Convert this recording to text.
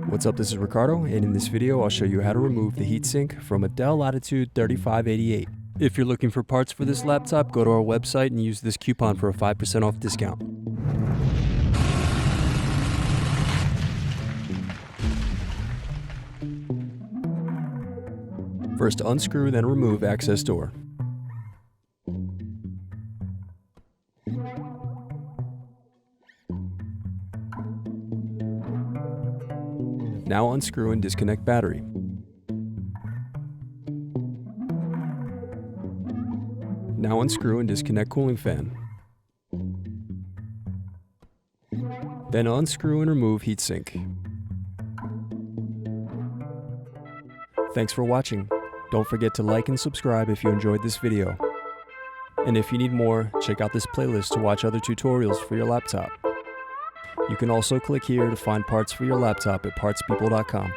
What's up, this is Ricardo, and in this video I'll show you how to remove the heatsink from a Dell Latitude 3588. If you're looking for parts for this laptop, go to our website and use this coupon for a 5% off discount. First unscrew, then remove access door. Now unscrew and disconnect battery. Now unscrew and disconnect cooling fan. Then unscrew and remove heatsink. Thanks for watching. Don't forget to like and subscribe if you enjoyed this video. And if you need more, check out this playlist to watch other tutorials for your laptop. You can also click here to find parts for your laptop at partspeople.com.